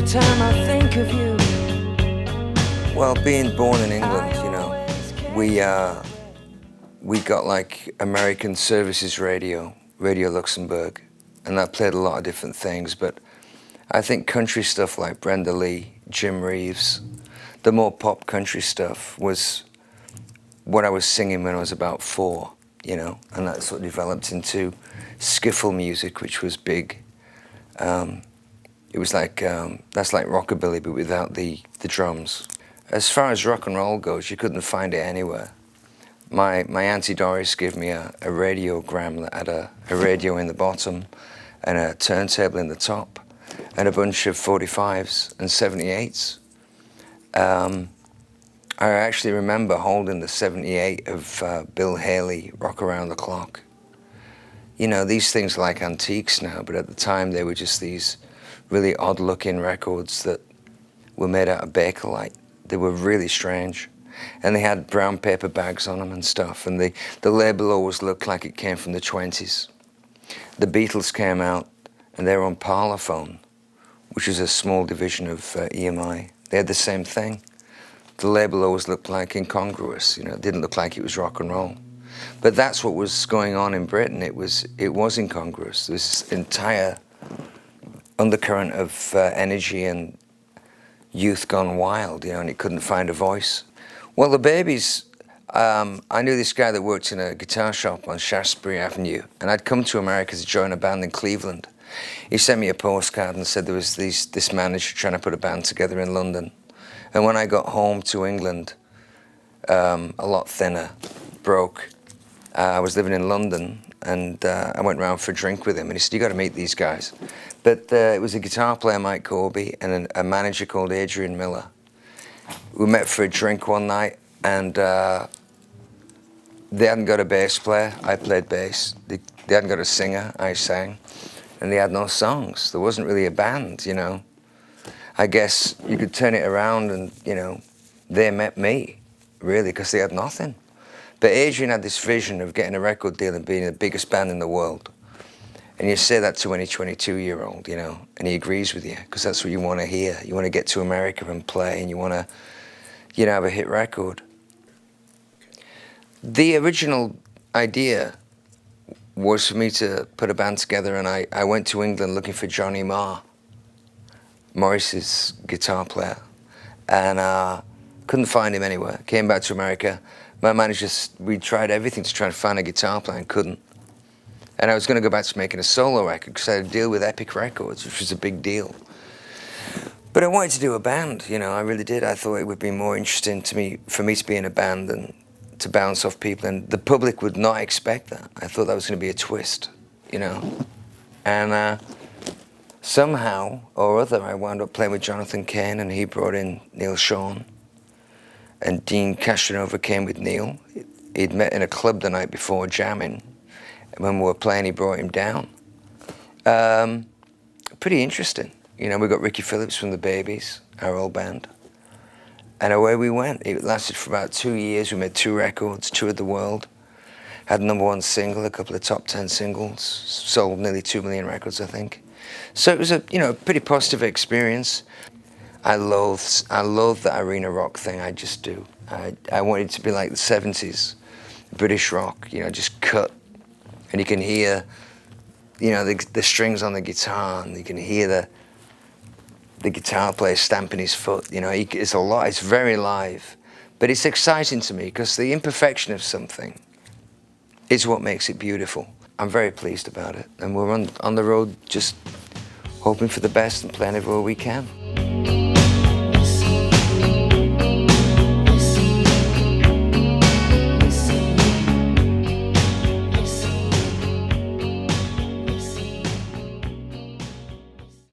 every time I think of you. Well, being born in England, you know, we got like American Services Radio, Radio Luxembourg, and that played a lot of different things, but I think country stuff like Brenda Lee, Jim Reeves, the more pop country stuff was what I was singing when I was about 4, you know, and that sort of developed into skiffle music, which was big. It was like, that's like rockabilly, but without the drums. As far as rock and roll goes, you couldn't find it anywhere. My Auntie Doris gave me a radiogram that had a radio in the bottom and a turntable in the top and a bunch of 45s and 78s. I actually remember holding the 78 of Bill Haley, Rock Around the Clock. You know, these things are like antiques now, but at the time they were just these really odd-looking records that were made out of Bakelite. They were really strange. And they had brown paper bags on them and stuff, and the label always looked like it came from the 20s. The Beatles came out, and they were on Parlophone, which is a small division of EMI. They had the same thing. The label always looked like incongruous, you know, it didn't look like it was rock and roll. But that's what was going on in Britain. It was incongruous. There was this entire undercurrent of energy and youth gone wild, you know, and it couldn't find a voice. Well, the Babies, I knew this guy that worked in a guitar shop on Shaftesbury Avenue, and I'd come to America to join a band in Cleveland. He sent me a postcard and said there was this manager trying to put a band together in London. And when I got home to England, a lot thinner, broke, I was living in London, and I went round for a drink with him, and he said, "You got to meet these guys." But it was a guitar player, Mike Corby, and a manager called Adrian Miller. We met for a drink one night, and they hadn't got a bass player. I played bass. They hadn't got a singer. I sang. And they had no songs. There wasn't really a band, you know. I guess you could turn it around and, you know, they met me, really, because they had nothing. But Adrian had this vision of getting a record deal and being the biggest band in the world. And you say that to any 22-year-old, you know, and he agrees with you, because that's what you want to hear. You want to get to America and play, and you want to, you know, have a hit record. The original idea was for me to put a band together, and I went to England looking for Johnny Marr, Morris's guitar player, and couldn't find him anywhere. Came back to America. My manager, we tried everything to try and find a guitar player and couldn't. And I was going to go back to making a solo record because I had to deal with Epic Records, which was a big deal. But I wanted to do a band, you know, I really did. I thought it would be more interesting to me, for me to be in a band than to bounce off people, and the public would not expect that. I thought that was going to be a twist, you know. And somehow or other, I wound up playing with Jonathan Cain, and he brought in Neil Sean, and Dean Castronova came with Neil. He'd met in a club the night before, jamming. And when we were playing, he brought him down. Pretty interesting. You know, we got Ricky Phillips from the Babies, our old band. And away we went. It lasted for about 2 years. We made 2 records, toured the world. Had a #1 single, a couple of top 10 singles. Sold nearly 2 million records, I think. So it was a, you know, pretty positive experience. I loathe that arena rock thing, I just do. I want it to be like the 70s, British rock, you know, just cut. And you can hear, you know, the strings on the guitar, and you can hear the guitar player stamping his foot. You know, it's very live. But it's exciting to me because the imperfection of something is what makes it beautiful. I'm very pleased about it. And we're on the road just hoping for the best and playing everywhere we can.